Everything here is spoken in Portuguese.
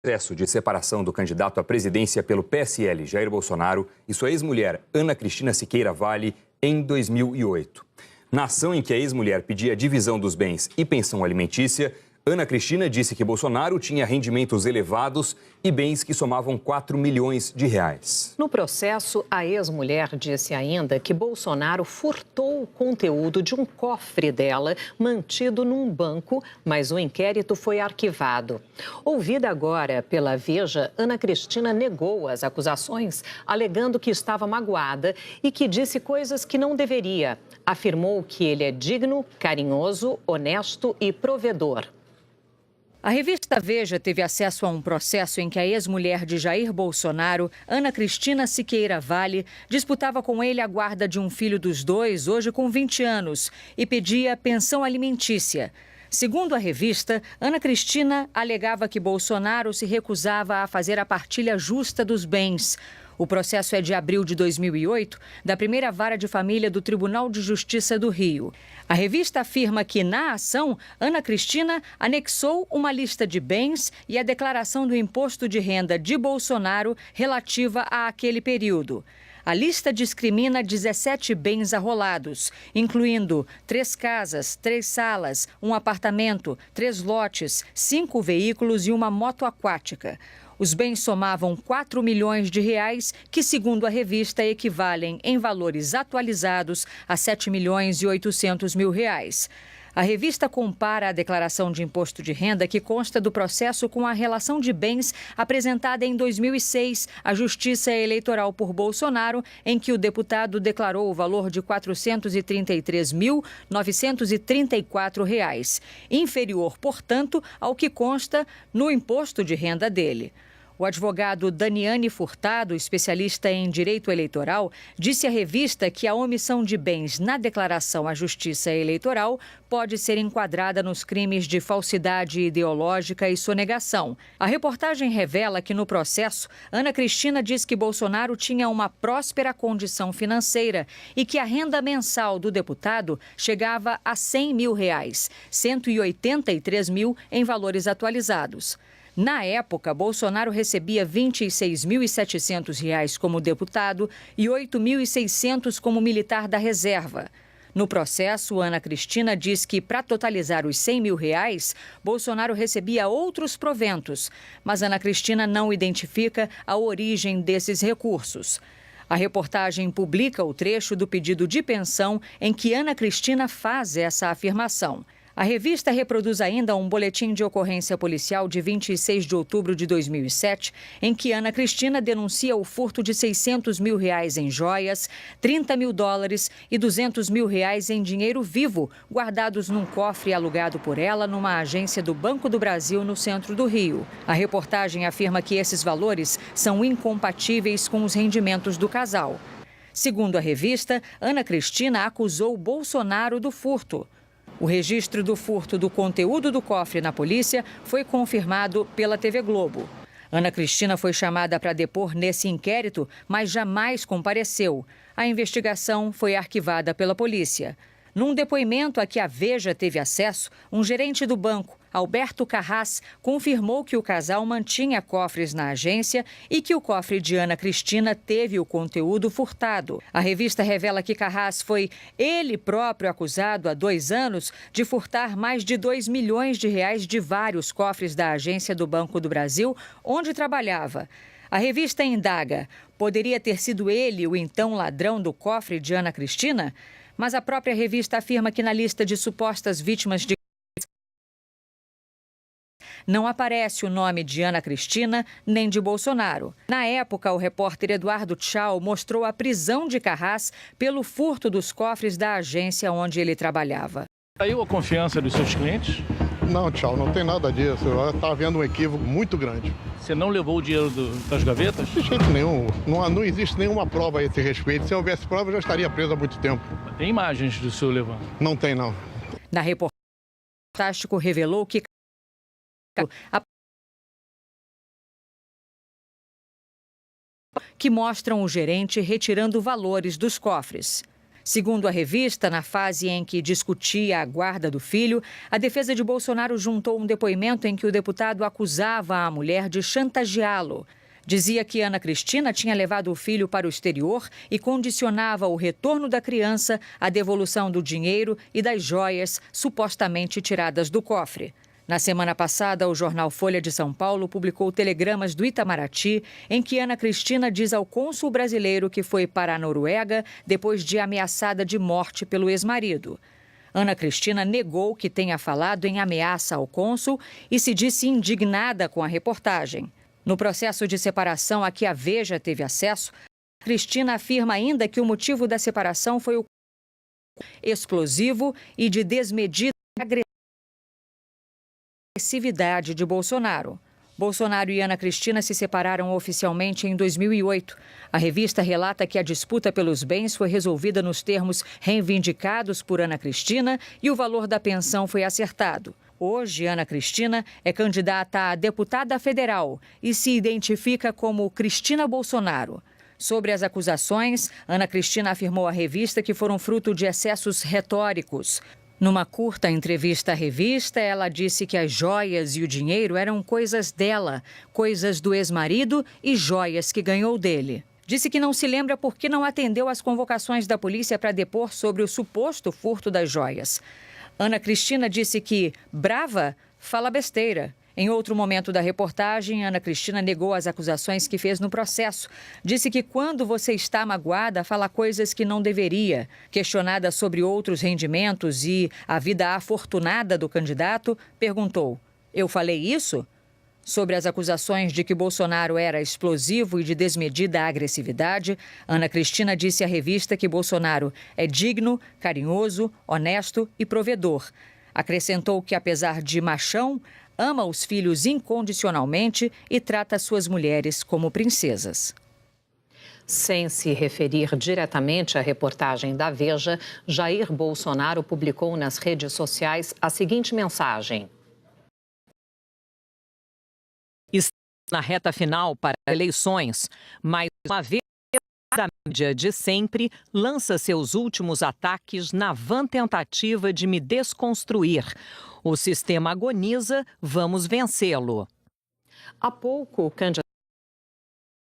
Processo de separação do candidato à presidência pelo PSL, Jair Bolsonaro, e sua ex-mulher, Ana Cristina Siqueira Vale, em 2008. Na ação em que a ex-mulher pedia a divisão dos bens e pensão alimentícia, Ana Cristina disse que Bolsonaro tinha rendimentos elevados e bens que somavam 4 milhões de reais. No processo, a ex-mulher disse ainda que Bolsonaro furtou o conteúdo de um cofre dela mantido num banco, mas o inquérito foi arquivado. Ouvida agora pela Veja, Ana Cristina negou as acusações, alegando que estava magoada e que disse coisas que não deveria. Afirmou que ele é digno, carinhoso, honesto e provedor. A revista Veja teve acesso a um processo em que a ex-mulher de Jair Bolsonaro, Ana Cristina Siqueira Vale, disputava com ele a guarda de um filho dos dois, hoje com 20 anos, e pedia pensão alimentícia. Segundo a revista, Ana Cristina alegava que Bolsonaro se recusava a fazer a partilha justa dos bens. O processo é de abril de 2008, da primeira vara de família do Tribunal de Justiça do Rio. A revista afirma que, na ação, Ana Cristina anexou uma lista de bens e a declaração do imposto de renda de Bolsonaro relativa àquele período. A lista discrimina 17 bens arrolados, incluindo 3 casas, 3 salas, um apartamento, 3 lotes, 5 veículos e uma moto aquática. Os bens somavam 4 milhões de reais, que, segundo a revista, equivalem em valores atualizados a 7 milhões e 800 mil reais. A revista compara a declaração de imposto de renda que consta do processo com a relação de bens apresentada em 2006 à Justiça Eleitoral por Bolsonaro, em que o deputado declarou o valor de R$ 433.934, inferior, portanto, ao que consta no imposto de renda dele. O advogado Daniane Furtado, especialista em direito eleitoral, disse à revista que a omissão de bens na declaração à Justiça Eleitoral pode ser enquadrada nos crimes de falsidade ideológica e sonegação. A reportagem revela que, no processo, Ana Cristina diz que Bolsonaro tinha uma próspera condição financeira e que a renda mensal do deputado chegava a R$ 100 mil, 183 mil em valores atualizados. Na época, Bolsonaro recebia R$ 26.700 como deputado e R$ 8.600 como militar da reserva. No processo, Ana Cristina diz que, para totalizar os R$ 100 mil, Bolsonaro recebia outros proventos, mas Ana Cristina não identifica a origem desses recursos. A reportagem publica o trecho do pedido de pensão em que Ana Cristina faz essa afirmação. A revista reproduz ainda um boletim de ocorrência policial de 26 de outubro de 2007, em que Ana Cristina denuncia o furto de R$ 600 mil em joias, $30 mil e R$ 200 mil em dinheiro vivo, guardados num cofre alugado por ela numa agência do Banco do Brasil no centro do Rio. A reportagem afirma que esses valores são incompatíveis com os rendimentos do casal. Segundo a revista, Ana Cristina acusou Bolsonaro do furto. O registro do furto do conteúdo do cofre na polícia foi confirmado pela TV Globo. Ana Cristina foi chamada para depor nesse inquérito, mas jamais compareceu. A investigação foi arquivada pela polícia. Num depoimento a que a Veja teve acesso, um gerente do banco, Alberto Carras, confirmou que o casal mantinha cofres na agência e que o cofre de Ana Cristina teve o conteúdo furtado. A revista revela que Carras foi ele próprio acusado há 2 anos de furtar mais de R$ 2 milhões de vários cofres da agência do Banco do Brasil, onde trabalhava. A revista indaga: poderia ter sido ele o então ladrão do cofre de Ana Cristina? Mas a própria revista afirma que na lista de supostas vítimas de não aparece o nome de Ana Cristina nem de Bolsonaro. Na época, o repórter Eduardo Tchau mostrou a prisão de Carras pelo furto dos cofres da agência onde ele trabalhava. Caiu a confiança dos seus clientes? Não, Tchau, não tem nada disso. Está havendo um equívoco muito grande. Você não levou o dinheiro das gavetas? De jeito nenhum. Não existe nenhuma prova a esse respeito. Se houvesse prova, eu já estaria preso há muito tempo. Tem imagens do senhor levando? Não tem, não. Na reportagem, o Fantástico revelou que mostram o gerente retirando valores dos cofres. Segundo a revista, na fase em que discutia a guarda do filho, a defesa de Bolsonaro juntou um depoimento em que o deputado acusava a mulher de chantageá-lo. Dizia que Ana Cristina tinha levado o filho para o exterior e condicionava o retorno da criança à devolução do dinheiro e das joias supostamente tiradas do cofre. Na semana passada, o jornal Folha de São Paulo publicou telegramas do Itamaraty em que Ana Cristina diz ao cônsul brasileiro que foi para a Noruega depois de ameaçada de morte pelo ex-marido. Ana Cristina negou que tenha falado em ameaça ao cônsul e se disse indignada com a reportagem. No processo de separação a que a Veja teve acesso, Cristina afirma ainda que o motivo da separação foi o explosivo e de desmedida agressividade de Bolsonaro. Bolsonaro e Ana Cristina se separaram oficialmente em 2008. A revista relata que a disputa pelos bens foi resolvida nos termos reivindicados por Ana Cristina e o valor da pensão foi acertado. Hoje, Ana Cristina é candidata a deputada federal e se identifica como Cristina Bolsonaro. Sobre as acusações, Ana Cristina afirmou à revista que foram fruto de excessos retóricos. Numa curta entrevista à revista, ela disse que as joias e o dinheiro eram coisas dela, coisas do ex-marido e joias que ganhou dele. Disse que não se lembra por que não atendeu às convocações da polícia para depor sobre o suposto furto das joias. Ana Cristina disse que, brava, fala besteira. Em outro momento da reportagem, Ana Cristina negou as acusações que fez no processo. Disse que quando você está magoada, fala coisas que não deveria. Questionada sobre outros rendimentos e a vida afortunada do candidato, perguntou: "Eu falei isso?" Sobre as acusações de que Bolsonaro era explosivo e de desmedida agressividade, Ana Cristina disse à revista que Bolsonaro é digno, carinhoso, honesto e provedor. Acrescentou que, apesar de machão, ama os filhos incondicionalmente e trata suas mulheres como princesas. Sem se referir diretamente à reportagem da Veja, Jair Bolsonaro publicou nas redes sociais a seguinte mensagem: Está na reta final para eleições, mais uma vez a mídia de sempre lança seus últimos ataques na vã tentativa de me desconstruir. O sistema agoniza, vamos vencê-lo. Há pouco, o candidato